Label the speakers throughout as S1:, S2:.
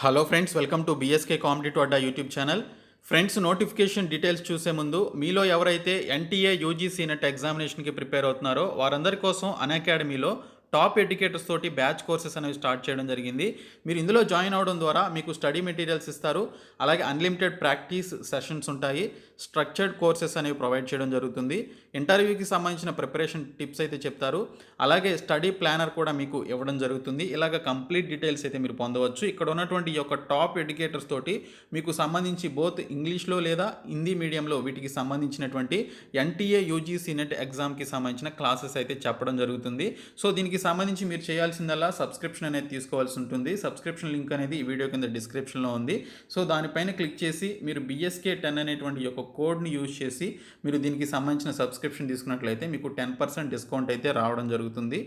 S1: Hello friends, welcome to BSK competitive Adda YouTube channel. Friends, notification details చూసే ముందు మీలో ఎవరైతే ఎన్టీఏ యూజీసీ నెట్ ఎగ్జామినేషన్కి ప్రిపేర్ అవుతున్నారో వారందరి కోసం అన్అకాడమీలో టాప్ ఎడ్యుకేటర్స్ తోటి బ్యాచ్ కోర్సెస్ అనేవి స్టార్ట్ చేయడం జరిగింది. మీరు ఇందులో జాయిన్ అవడం ద్వారా మీకు స్టడీ మెటీరియల్స్ ఇస్తారు, అలాగే అన్లిమిటెడ్ ప్రాక్టీస్ సెషన్స్ ఉంటాయి, స్ట్రక్చర్డ్ కోర్సెస్ అనేవి ప్రొవైడ్ చేయడం జరుగుతుంది. ఇంటర్వ్యూకి సంబంధించిన ప్రిపరేషన్ టిప్స్ అయితే చెప్తారు, అలాగే స్టడీ ప్లానర్ కూడా మీకు ఇవ్వడం జరుగుతుంది. ఇలాగ కంప్లీట్ డీటెయిల్స్ అయితే మీరు పొందవచ్చు. ఇక్కడ ఉన్నటువంటి ఈ యొక్క టాప్ ఎడ్యుకేటర్స్ తోటి మీకు సంబంధించి బోత్ ఇంగ్లీష్లో లేదా హిందీ మీడియంలో వీటికి సంబంధించినటువంటి ఎన్టీఏ యూజీసీ నెట్ ఎగ్జామ్కి సంబంధించిన క్లాసెస్ అయితే చెప్పడం జరుగుతుంది. సో దీనికి సంబంధించి మీరు చేయాల్సిందల్లా సబ్స్క్రిప్షన్ అనేది తీసుకోవాల్సి ఉంటుంది. సబ్స్క్రిప్షన్ లింక్ అనేది ఈ వీడియో కింద డిస్క్రిప్షన్లో ఉంది. సో దానిపైన క్లిక్ చేసి మీరు BSK 10 అనేటువంటి యొక్క కోడ్ని యూజ్ చేసి మీరు దీనికి సంబంధించిన సబ్స్క్రిప్షన్ తీసుకున్నట్లయితే మీకు 10% డిస్కౌంట్ అయితే రావడం జరుగుతుంది.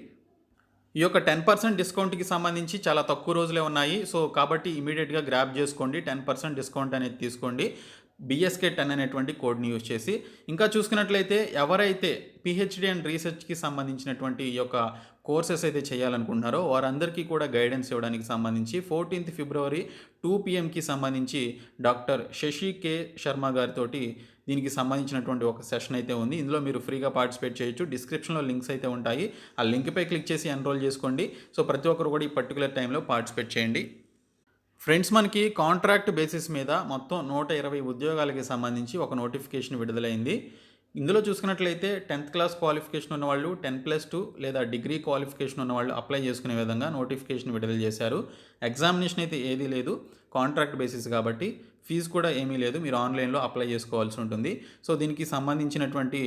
S1: ఈ యొక్క 10% డిస్కౌంట్కి సంబంధించి చాలా తక్కువ రోజులే ఉన్నాయి. సో కాబట్టి ఇమీడియట్గా గ్రాబ్ చేసుకోండి, 10% డిస్కౌంట్ అనేది తీసుకోండి BSK 10 అనేటువంటి కోడ్ని యూజ్ చేసి. ఇంకా చూసుకున్నట్లయితే ఎవరైతే PhD అండ్ రీసెర్చ్కి సంబంధించినటువంటి ఈ యొక్క కోర్సెస్ అయితే చేయాలనుకుంటున్నారో వారందరికీ కూడా గైడెన్స్ ఇవ్వడానికి సంబంధించి 14th ఫిబ్రవరి 2 PMకి సంబంధించి డాక్టర్ శశి కే శర్మ గారితోటి దీనికి సంబంధించినటువంటి ఒక సెషన్ అయితే ఉంది. ఇందులో మీరు ఫ్రీగా పార్టిసిపేట్ చేయొచ్చు. డిస్క్రిప్షన్లో లింక్స్ అయితే ఉంటాయి, ఆ లింక్పై క్లిక్ చేసి ఎన్రోల్ చేసుకోండి. సో ప్రతి ఒక్కరు కూడా ఈ పర్టికులర్ టైంలో పార్టిసిపేట్ చేయండి. ఫ్రెండ్స్, మనకి కాంట్రాక్ట్ బేసిస్ మీద మొత్తం 120 ఉద్యోగాలకి సంబంధించి ఒక నోటిఫికేషన్ విడుదలైంది. ఇందులో చూసుకున్నట్లయితే 10th క్లాస్ క్వాలిఫికేషన్ ఉన్నవాళ్ళు, 10+2 లేదా డిగ్రీ క్వాలిఫికేషన్ ఉన్నవాళ్ళు అప్లై చేసుకునే విధంగా నోటిఫికేషన్ విడుదల చేశారు. ఎగ్జామినేషన్ అయితే ఏదీ లేదు, కాంట్రాక్ట్ బేసిస్ కాబట్టి ఫీజు కూడా ఏమీ లేదు, మీరు ఆన్లైన్లో అప్లై చేసుకోవాల్సి ఉంటుంది. సో దీనికి సంబంధించినటువంటి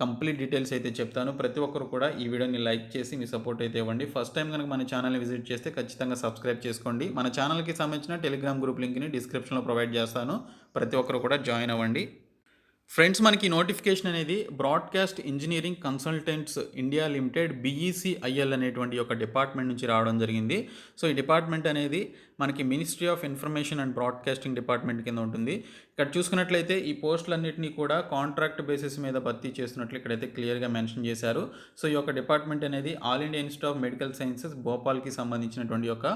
S1: కంప్లీట్ డీటెయిల్స్ అయితే చెప్తాను. ప్రతి ఒక్కరు కూడా ఈ వీడియోని లైక్ చేసి మీ సపోర్ట్ అయితే ఇవ్వండి. ఫస్ట్ టైం కనుక మన ఛానల్ని విజిట్ చేస్తే ఖచ్చితంగా సబ్స్క్రైబ్ చేసుకోండి. మన ఛానల్కి సంబంధించిన టెలిగ్రామ్ గ్రూప్ లింక్ని డిస్క్రిప్షన్లో ప్రొవైడ్ చేస్తాను, ప్రతి ఒక్కరు కూడా జాయిన్ అవ్వండి. ఫ్రెండ్స్, మనకి నోటిఫికేషన్ అనేది broadcast engineering consultants India limited BECIL అనేటువంటి ఒక డిపార్ట్మెంట్ నుంచి రావడం జరిగింది. సో ఈ డిపార్ట్మెంట్ అనేది మనకి ministry of information and broadcasting department కింద ఉంటుంది. ఇక్కడ చూసుకున్నట్లయితే ఈ పోస్టులన్నింటినీ కూడా కాంట్రాక్ట్ బేసిస్ మీద భర్తీ చేస్తున్నట్లు ఇక్కడైతే క్లియర్గా మెన్షన్ చేశారు. సో ఈ యొక్క డిపార్ట్మెంట్ అనేది All India Institute of Medical Sciences భోపాల్కి సంబంధించినటువంటి ఒక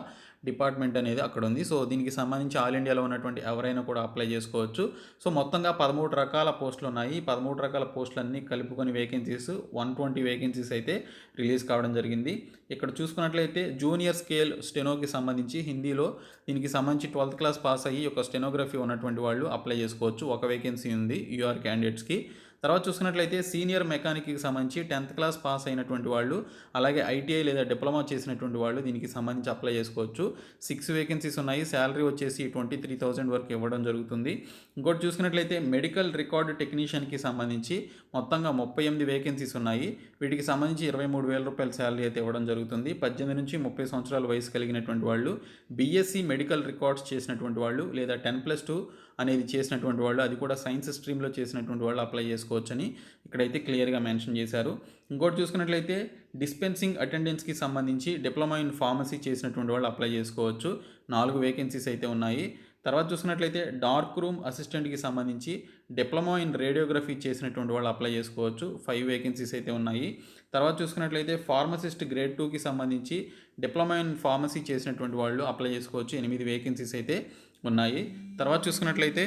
S1: డిపార్ట్మెంట్ అనేది అక్కడ ఉంది. సో దీనికి సంబంధించి ఆల్ ఇండియాలో ఉన్నటువంటి ఎవరైనా కూడా అప్లై చేసుకోవచ్చు. సో మొత్తంగా 13 రకాల పోస్టులు ఉన్నాయి. 13 రకాల పోస్టులన్నీ కలుపుకొని వేకెన్సీస్ 120 వేకెన్సీస్ అయితే రిలీజ్ కావడం జరిగింది. ఇక్కడ చూసుకున్నట్లయితే జూనియర్ స్కేల్ స్టెనోకి సంబంధించి హిందీలో దీనికి సంబంధించి 12th క్లాస్ పాస్ అయ్యి ఒక స్టెనోగ్రఫీ ఉన్నటువంటి వాళ్ళు అప్లై చేసుకోవచ్చు. ఒక వేకెన్సీ ఉంది UR క్యాండిడేట్స్కి. తర్వాత చూసుకున్నట్లయితే సీనియర్ మెకానిక్కి సంబంధించి 10th క్లాస్ పాస్ అయినటువంటి వాళ్ళు, అలాగే ITI లేదా డిప్లొమా చేసినటువంటి వాళ్ళు దీనికి సంబంధించి అప్లై చేసుకోవచ్చు. 6 వేకెన్సీస్ ఉన్నాయి. శాలరీ వచ్చేసి 23,000 వరకు ఇవ్వడం జరుగుతుంది. ఇంకోటి చూసుకున్నట్లయితే మెడికల్ రికార్డ్ టెక్నీషియన్కి సంబంధించి మొత్తంగా 38 వేకెన్సీస్ ఉన్నాయి. వీటికి సంబంధించి 23,000 రూపాయల శాలరీ అయితే ఇవ్వడం జరుగుతుంది. 18 నుంచి 30 సంవత్సరాల వయసు కలిగినటువంటి వాళ్ళు, BSc మెడికల్ రికార్డ్స్ చేసినటువంటి వాళ్ళు లేదా 10+2 అనేది చేసినటువంటి వాళ్ళు, అది కూడా సైన్స్ స్ట్రీమ్లో చేసినటువంటి వాళ్ళు అప్లై చేసుకోవచ్చని ఇక్కడైతే క్లియర్గా మెన్షన్ చేశారు. ఇంకోటి చూసుకున్నట్లయితే డిస్పెన్సింగ్ అటెండెన్స్కి సంబంధించి డిప్లొమా ఇన్ ఫార్మసీ చేసినటువంటి వాళ్ళు అప్లై చేసుకోవచ్చు. 4 వేకెన్సీస్ అయితే ఉన్నాయి. తర్వాత చూసుకున్నట్లయితే డార్క్ రూమ్ అసిస్టెంట్కి సంబంధించి డిప్లొమా ఇన్ రేడియోగ్రఫీ చేసినటువంటి వాళ్ళు అప్లై చేసుకోవచ్చు. 5 వేకెన్సీస్ అయితే ఉన్నాయి. తర్వాత చూసుకున్నట్లయితే ఫార్మసిస్ట్ గ్రేడ్ 2కి సంబంధించి డిప్లొమా ఇన్ ఫార్మసీ చేసినటువంటి వాళ్ళు అప్లై చేసుకోవచ్చు. 8 వేకెన్సీస్ అయితే ఉన్నాయి. తర్వాత చూసుకున్నట్లయితే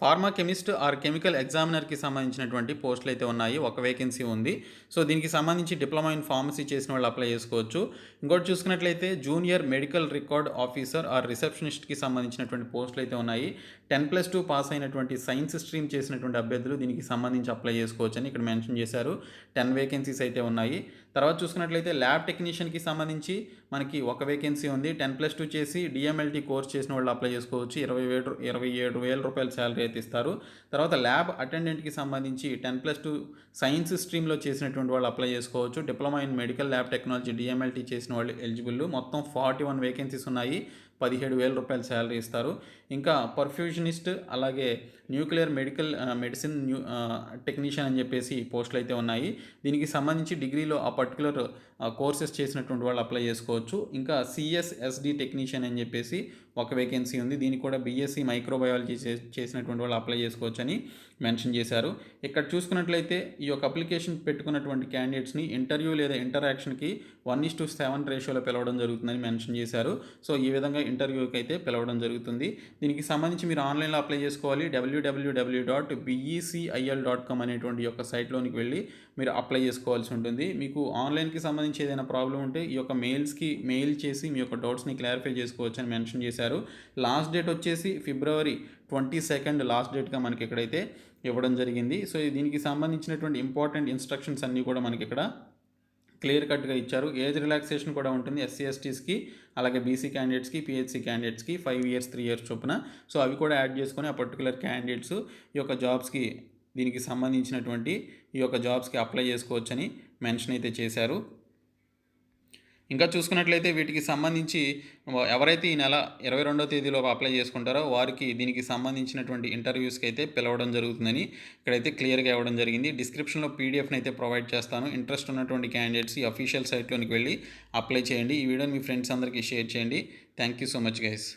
S1: ఫార్మా కెమిస్ట్ ఆర్ కెమికల్ ఎగ్జామినర్కి సంబంధించినటువంటి పోస్టులు అయితే ఉన్నాయి. ఒక వేకెన్సీ ఉంది. సో దీనికి సంబంధించి డిప్లొమా ఇన్ ఫార్మసీ చేసిన వాళ్ళు అప్లై చేసుకోవచ్చు. ఇంకోటి చూసుకున్నట్లయితే junior medical record officer or రిసెప్షనిస్ట్కి సంబంధించినటువంటి పోస్టులు అయితే ఉన్నాయి. 10+2 పాస్ అయినటువంటి సైన్స్ స్ట్రీమ్ చేసినటువంటి అభ్యర్థులు దీనికి సంబంధించి అప్లై చేసుకోవచ్చు అని ఇక్కడ మెన్షన్ చేశారు. 10 వేకెన్సీస్ అయితే ఉన్నాయి. తర్వాత చూసుకున్నట్లయితే ల్యాబ్ టెక్నీషియన్కి సంబంధించి మనకి ఒక వేకెన్సీ ఉంది. 10+2 చేసి DMLT కోర్స్ చేసిన వాళ్ళు అప్లై చేసుకోవచ్చు. 27,000 రూపాయల శాలరీ అయితే ఇస్తారు. తర్వాత ల్యాబ్ అటెండెంట్కి సంబంధించి 10+2 సైన్స్ స్ట్రీమ్లో చేసినటువంటి వాళ్ళు అప్లై చేసుకోవచ్చు. Diploma in medical lab technology DMLT చేసిన వాళ్ళు ఎలిజిబుల్. మొత్తం 41 వేకెన్సీస్ ఉన్నాయి. 17,000 రూపాయల శాలరీ ఇస్తారు. ఇంకా పర్ఫ్యూజనిస్ట్, అలాగే న్యూక్లియర్ మెడిసిన్ టెక్నీషియన్ అని చెప్పేసి పోస్టులు అయితే ఉన్నాయి. దీనికి సంబంధించి డిగ్రీలో ఆ పర్టికులర్ కోర్సెస్ చేసినటువంటి వాళ్ళు అప్లై చేసుకోవచ్చు. ఇంకా CSSD టెక్నీషియన్ అని చెప్పేసి ఒక వేకెన్సీ ఉంది. దీనికి కూడా బీఎస్సీ మైక్రోబయాలజీ చేసినటువంటి వాళ్ళు అప్లై చేసుకోవచ్చని మెన్షన్ చేశారు. ఇక్కడ చూసుకున్నట్లయితే ఈ యొక్క అప్లికేషన్ పెట్టుకున్నటువంటి క్యాండిడేట్స్ని ఇంటర్వ్యూ లేదా ఇంటరాక్షన్కి 1:7 రేషియోలో పిలవడం జరుగుతుందని మెన్షన్ చేశారు. సో ఈ విధంగా ఇంటర్వ్యూకి అయితే పిలవడం జరుగుతుంది. దీనికి సంబంధించి మీరు ఆన్లైన్లో అప్లై చేసుకోవాలి. www.becil.com అనేటువంటి యొక్క సైట్లోనికి వెళ్ళి మీరు అప్లై చేసుకోవాల్సి ఉంటుంది. మీకు ఆన్లైన్కి సంబంధించి ఏదైనా ప్రాబ్లం ఉంటే ఈ యొక్క మెయిల్స్కి మెయిల్ చేసి మీ యొక్క డౌట్స్ని క్లారిఫై చేసుకోవచ్చు అని మెన్షన్ చేశారు. లాస్ట్ డేట్ వచ్చేసి February 22 లాస్ట్ డేట్గా మనకి ఇక్కడైతే ఇవ్వడం జరిగింది. సో దీనికి సంబంధించినటువంటి ఇంపార్టెంట్ ఇన్స్ట్రక్షన్స్ అన్నీ కూడా మనకి ఇక్కడ క్లియర్ కట్గా ఇచ్చారు. ఏజ్ రిలాక్సేషన్ కూడా ఉంటుంది ఎస్సీ ఎస్టీస్కి, అలాగే బీసీ క్యాండిడేట్స్కి, పిహెచ్సి క్యాండిడేట్స్కి 5 years 3 years చొప్పున. సో అవి కూడా యాడ్ చేసుకొని ఆ పర్టికులర్ క్యాండిడేట్స్ ఈ యొక్క జాబ్స్కి దీనికి సంబంధించినటువంటి ఈ యొక్క జాబ్స్కి అప్లై చేసుకోవచ్చని మెన్షన్ అయితే చేశారు. ఇంకా చూసుకున్నట్లయితే వీటికి సంబంధించి ఎవరైతే ఈ నెల 22వ తేదీలో అప్లై చేసుకుంటారో వారికి దీనికి సంబంధించినటువంటి ఇంటర్వ్యూస్కి అయితే పిలవడం జరుగుతుందని ఇక్కడైతే క్లియర్గా ఇవ్వడం జరిగింది. డిస్క్రిప్షన్లో పీడిఎఫ్ని అయితే ప్రొవైడ్ చేస్తాను. ఇంట్రెస్ట్ ఉన్నటువంటి క్యాండిడేట్స్ ఈ అఫీషియల్ సైట్లోనికి వెళ్ళి అప్లై చేయండి. ఈ వీడియోని మీ ఫ్రెండ్స్ అందరికీ షేర్ చేయండి. Thank you so much guys.